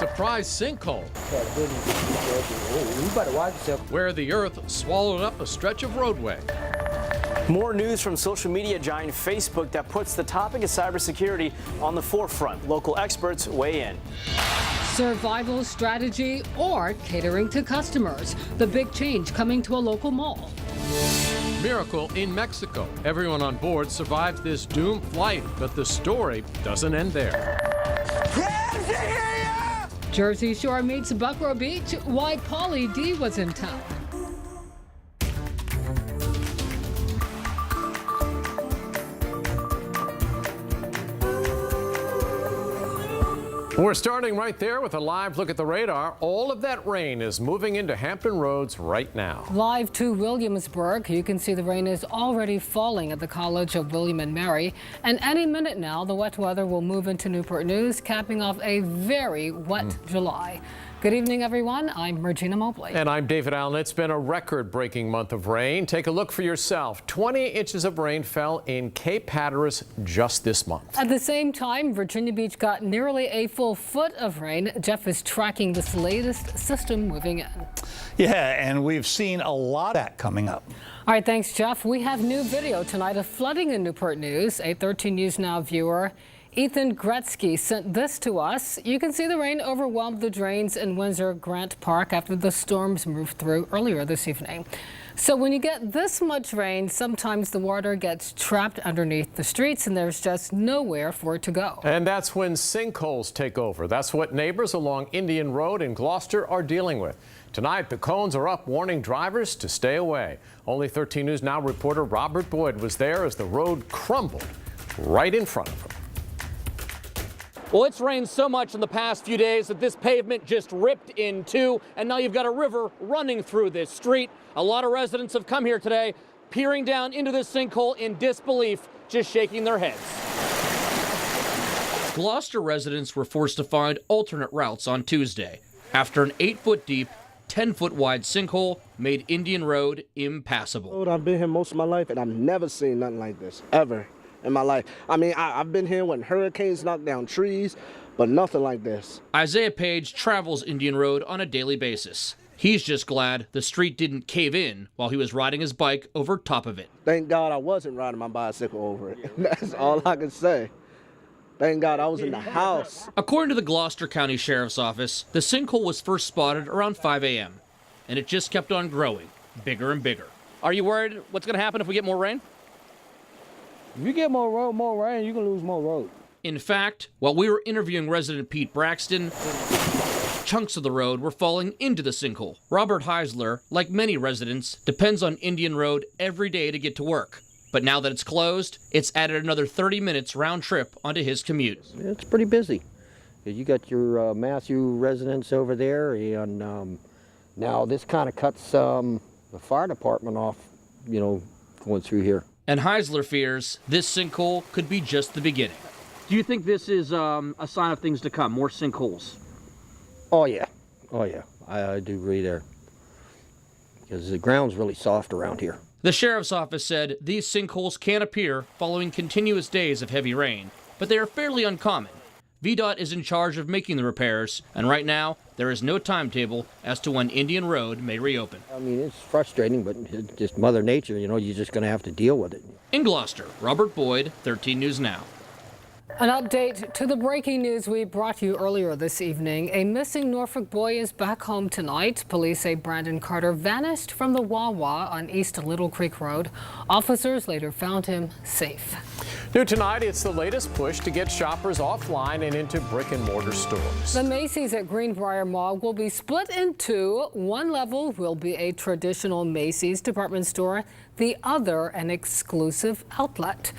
surprise sinkhole where the earth swallowed up a stretch of roadway. More news from social media giant Facebook that puts the topic of cybersecurity on the forefront. Local experts weigh in. Survival strategy or catering to customers. The big change coming to a local mall. Miracle in Mexico. Everyone on board survived this doomed flight, but the story doesn't end there. Jersey Shore meets Buckrow Beach. Why Pauly D was in town. We're starting right there with a live look at the radar. All of that rain is moving into Hampton Roads right now. Live to Williamsburg. You can see the rain is already falling at the College of William and Mary. And any minute now, the wet weather will move into Newport News, capping off a very wet July. Good evening, everyone. I'm Regina Mobley. And I'm David Allen. It's been a record-breaking month of rain. Take a look for yourself. 20 inches of rain fell in Cape Hatteras just this month. At the same time, Virginia Beach got nearly a full foot of rain. Jeff is tracking this latest system moving in. Yeah, and we've seen a lot of that coming up. All right, thanks, Jeff. We have new video tonight of flooding in Newport News. A 13 News Now viewer, Ethan Gretzky, sent this to us. You can see the rain overwhelmed the drains in Windsor Grant Park after the storms moved through earlier this evening. So when you get this much rain, sometimes the water gets trapped underneath the streets and there's just nowhere for it to go. And that's when sinkholes take over. That's what neighbors along Indian Road in Gloucester are dealing with. Tonight, the cones are up, warning drivers to stay away. Only 13 News Now reporter Robert Boyd was there as the road crumbled right in front of him. Well, it's rained so much in the past few days that this pavement just ripped in two, and now you've got a river running through this street. A lot of residents have come here today, peering down into this sinkhole in disbelief, just shaking their heads. Gloucester residents were forced to find alternate routes on Tuesday after an 8-foot deep, 10-foot wide sinkhole made Indian Road impassable. I've been here most of my life, and I've never seen nothing like this, ever. In my life. I mean, I've been here when hurricanes knock down trees, but nothing like this. Isaiah Page travels Indian Road on a daily basis. He's just glad the street didn't cave in while he was riding his bike over top of it. Thank God I wasn't riding my bicycle over it. That's all I can say. Thank God I was in the house. According to the Gloucester County Sheriff's Office, the sinkhole was first spotted around 5 a.m., and it just kept on growing, bigger and bigger. Are you worried what's going to happen if we get more rain? If you get more rain, you can lose more road. In fact, while we were interviewing resident Pete Braxton, chunks of the road were falling into the sinkhole. Robert Heisler, like many residents, depends on Indian Road every day to get to work. But now that it's closed, it's added another 30 minutes round trip onto his commute. It's pretty busy. You got your Matthew residents over there, and now this kind of cuts the fire department off, going through here. And Heisler fears this sinkhole could be just the beginning. Do you think this is a sign of things to come, more sinkholes? Oh yeah, I do agree there. Because the ground's really soft around here. The sheriff's office said these sinkholes can appear following continuous days of heavy rain, but they are fairly uncommon. VDOT is in charge of making the repairs, and right now, there is no timetable as to when Indian Road may reopen. I mean, it's frustrating, but it's just Mother Nature, you're just going to have to deal with it. In Gloucester, Robert Boyd, 13 News Now. An update to the breaking news we brought you earlier this evening. A missing Norfolk boy is back home tonight. Police say Brandon Carter vanished from the Wawa on East Little Creek Road. Officers later found him safe. New tonight, it's the latest push to get shoppers offline and into brick-and-mortar stores. The Macy's at Greenbrier Mall will be split in two. One level will be a traditional Macy's department store, the other an exclusive outlet.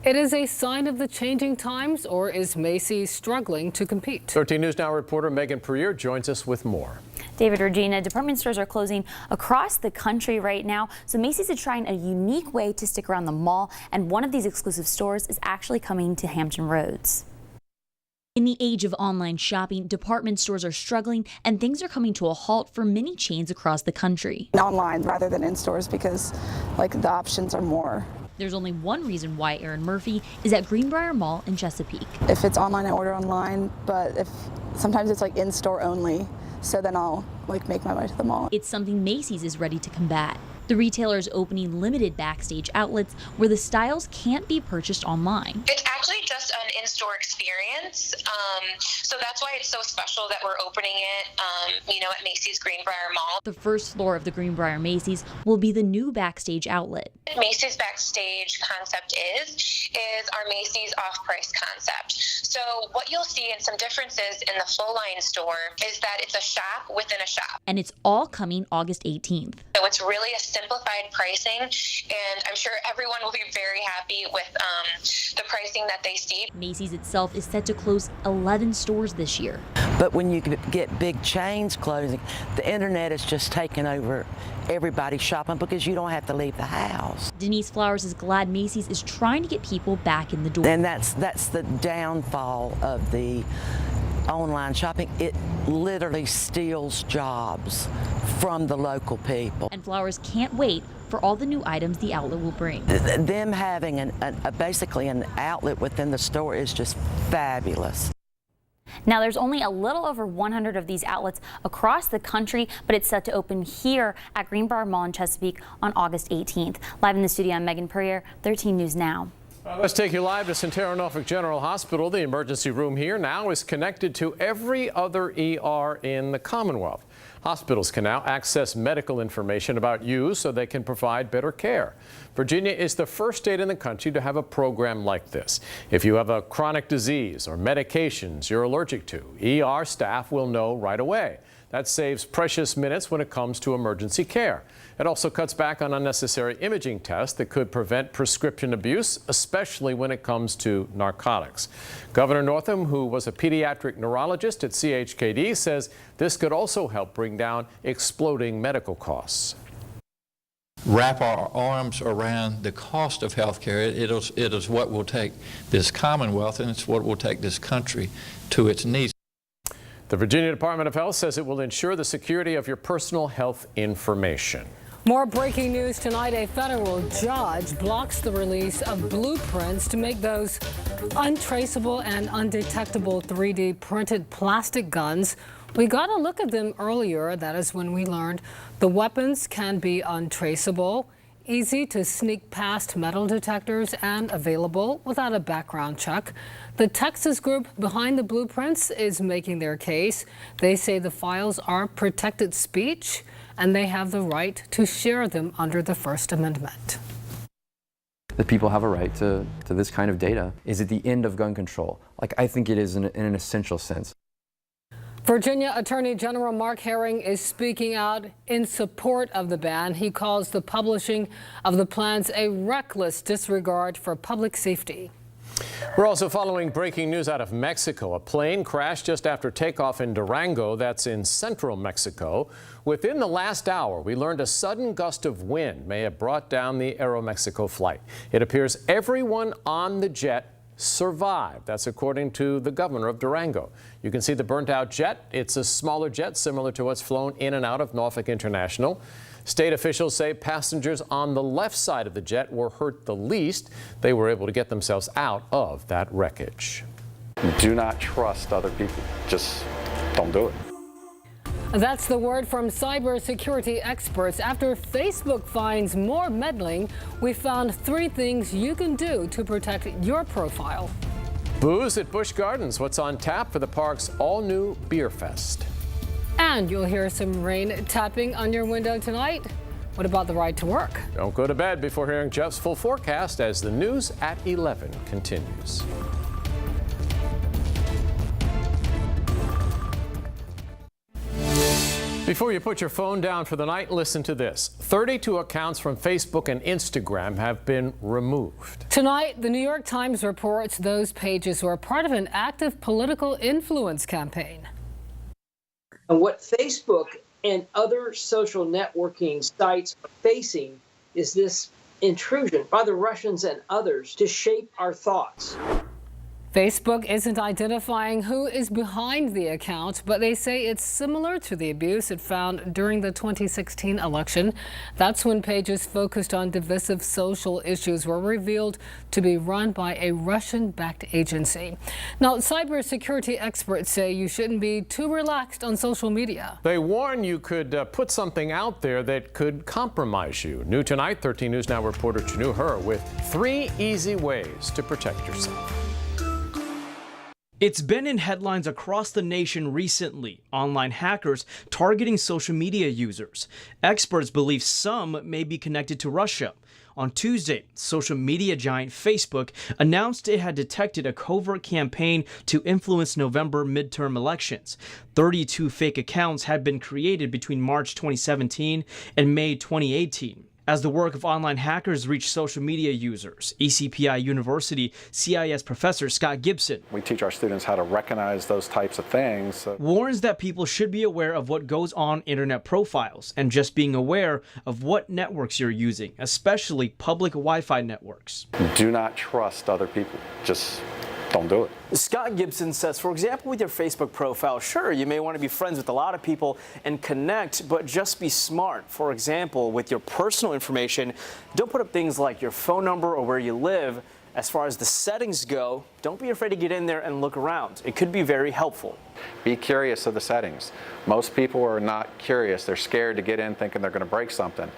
It is a sign of the changing times, or is Macy's struggling to compete? 13 News Now reporter Megan Puryear joins us with more. David, Regina, department stores are closing across the country right now, so Macy's is trying a unique way to stick around the mall, and one of these exclusive stores is actually coming to Hampton Roads. In the age of online shopping, department stores are struggling and things are coming to a halt for many chains across the country. Online rather than in stores because the options are more. There's only one reason why Erin Murphy is at Greenbrier Mall in Chesapeake. If it's online, I order online, but if Sometimes it's like in-store only, so then I'll like make my way to the mall. It's something Macy's is ready to combat. The retailer is opening limited backstage outlets where the styles can't be purchased online. It's actually just an in-store experience, so that's why it's so special that we're opening it, at Macy's Greenbrier Mall. The first floor of the Greenbrier Macy's will be the new backstage outlet. Macy's backstage concept is our Macy's off-price concept. So what you'll see in some differences in the full-line store is that it's a shop within a shop. And it's all coming August 18th. So it's really a simplified pricing, and I'm sure everyone will be very happy with the pricing that they see. Macy's itself is set to close 11 stores this year. But when you get big chains closing, the internet is just taking over everybody's shopping because you don't have to leave the house. Denise Flowers is glad Macy's is trying to get people back in the door. And that's the downfall of the online shopping. It literally steals jobs from the local people. And Flowers can't wait for all the new items the outlet will bring. Them having basically an outlet within the store is just fabulous. Now, there's only a little over 100 of these outlets across the country, but it's set to open here at Greenbrier Mall in Chesapeake on August 18th. Live in the studio, I'm Megan Purrier, 13 News Now. Let's take you live to Centero Norfolk General Hospital. The emergency room here now is connected to every other ER in the Commonwealth. Hospitals can now access medical information about you so they can provide better care. Virginia is the first state in the country to have a program like this. If you have a chronic disease or medications you're allergic to, ER staff will know right away. That saves precious minutes when it comes to emergency care. It also cuts back on unnecessary imaging tests that could prevent prescription abuse, especially when it comes to narcotics. Governor Northam, who was a pediatric neurologist at CHKD, says this could also help bring down exploding medical costs. Wrap our arms around the cost of health care. It is what will take this Commonwealth, and it's what will take this country to its knees. The Virginia Department of Health says it will ensure the security of your personal health information. More breaking news tonight. A federal judge blocks the release of blueprints to make those untraceable and undetectable 3D printed plastic guns. We got a look at them earlier. That is when we learned the weapons can be untraceable, easy to sneak past metal detectors, and available without a background check. The Texas group behind the blueprints is making their case. They say the files are protected speech and they have the right to share them under the First Amendment. That people have a right to this kind of data. Is it the end of gun control? I think it is in an essential sense. Virginia Attorney General Mark Herring is speaking out in support of the ban. He calls the publishing of the plans a reckless disregard for public safety. We're also following breaking news out of Mexico. A plane crashed just after takeoff in Durango, that's in central Mexico. Within the last hour, we learned a sudden gust of wind may have brought down the Aeromexico flight. It appears everyone on the jet survived. That's according to the governor of Durango. You can see the burnt out jet. It's a smaller jet similar to what's flown in and out of Norfolk International. State officials say passengers on the left side of the jet were hurt the least. They were able to get themselves out of that wreckage. Do not trust other people. Just don't do it. That's the word from cybersecurity experts. After Facebook finds more meddling, we found 3 things you can do to protect your profile. Booze at Busch Gardens. What's on tap for the park's all-new Beer Fest? And you'll hear some rain tapping on your window tonight. What about the ride to work? Don't go to bed before hearing Jeff's full forecast as the news at 11 continues. Before you put your phone down for the night, listen to this. 32 accounts from Facebook and Instagram have been removed. Tonight, the New York Times reports those pages were part of an active political influence campaign. And what Facebook and other social networking sites are facing is this intrusion by the Russians and others to shape our thoughts. Facebook isn't identifying who is behind the account, but they say it's similar to the abuse it found during the 2016 election. That's when pages focused on divisive social issues were revealed to be run by a Russian-backed agency. Now, cybersecurity experts say you shouldn't be too relaxed on social media. They warn you could put something out there that could compromise you. New tonight, 13 News Now reporter Chanu Her with 3 easy ways to protect yourself. It's been in headlines across the nation recently, online hackers targeting social media users. Experts believe some may be connected to Russia. On Tuesday, social media giant Facebook announced it had detected a covert campaign to influence November midterm elections. 32 fake accounts had been created between March 2017 and May 2018. As the work of online hackers reached social media users, ECPI University CIS professor Scott Gibson We teach our students how to recognize those types of things. warns that people should be aware of what goes on internet profiles and just being aware of what networks you're using, especially public Wi-Fi networks. Do not trust other people. Just don't do it. Scott Gibson says, for example, with your Facebook profile, sure, you may want to be friends with a lot of people and connect, but just be smart. For example, with your personal information, don't put up things like your phone number or where you live. As far as the settings go, don't be afraid to get in there and look around. It could be very helpful. Be curious of the settings. Most people are not curious. They're scared to get in thinking they're going to break something.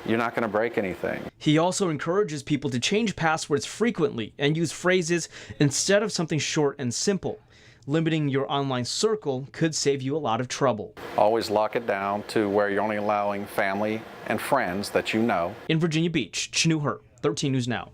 You're not going to break anything. He also encourages people to change passwords frequently and use phrases instead of something short and simple. Limiting your online circle could save you a lot of trouble. Always lock it down to where you're only allowing family and friends that you know. In Virginia Beach, Chanu Her, 13 News Now.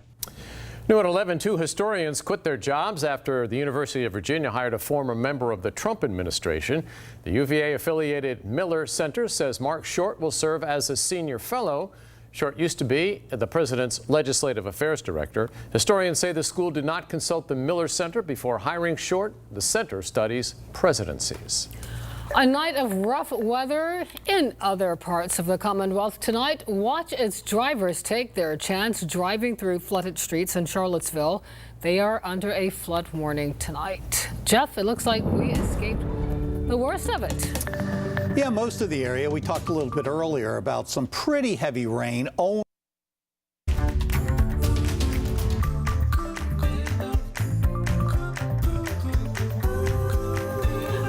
New at 11, 2 historians quit their jobs after the University of Virginia hired a former member of the Trump administration. The UVA-affiliated Miller Center says Mark Short will serve as a senior fellow. Short used to be the president's legislative affairs director. Historians say the school did not consult the Miller Center before hiring Short. The center studies presidencies. A night of rough weather in other parts of the Commonwealth tonight. Watch as drivers take their chance driving through flooded streets in Charlottesville. They are under a flood warning tonight. Jeff, it looks like we escaped the worst of it. Yeah, most of the area. We talked a little bit earlier about some pretty heavy rain.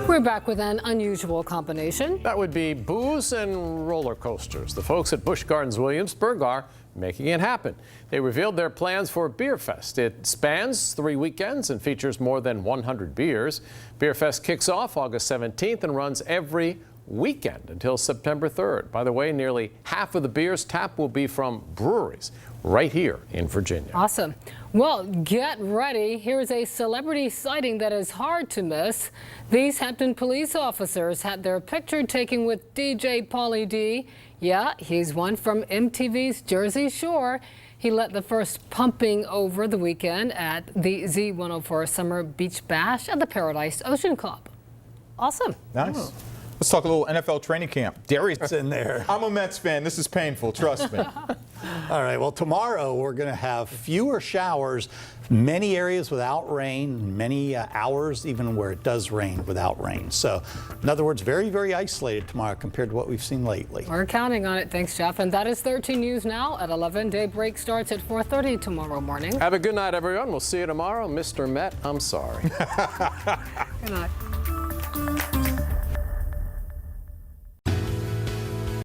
We're back with an unusual combination. That would be booze and roller coasters. The folks at Busch Gardens Williamsburg are making it happen. They revealed their plans for Beer Fest. It spans 3 weekends and features more than 100 beers. Beer Fest kicks off August 17th and runs every weekend until September 3rd. By the way, nearly half of the beers tapped will be from breweries right here in Virginia. Awesome. Well, get ready. Here's a celebrity sighting that is hard to miss. These Hampton police officers had their picture taken with DJ Pauly D. Yeah, he's one from MTV's Jersey Shore. He led the first pumping over the weekend at the Z104 Summer Beach Bash at the Paradise Ocean Club. Awesome. Nice. Oh. Let's talk a little NFL training camp. Darius in there. I'm a Mets fan. This is painful. Trust me. All right, well, tomorrow we're going to have fewer showers, many areas without rain, many hours even where it does rain without rain. So, in other words, very, very isolated tomorrow compared to what we've seen lately. We're counting on it. Thanks, Jeff. And that is 13 News Now at 11. Daybreak starts at 4:30 tomorrow morning. Have a good night, everyone. We'll see you tomorrow. Mr. Met, I'm sorry. Good night.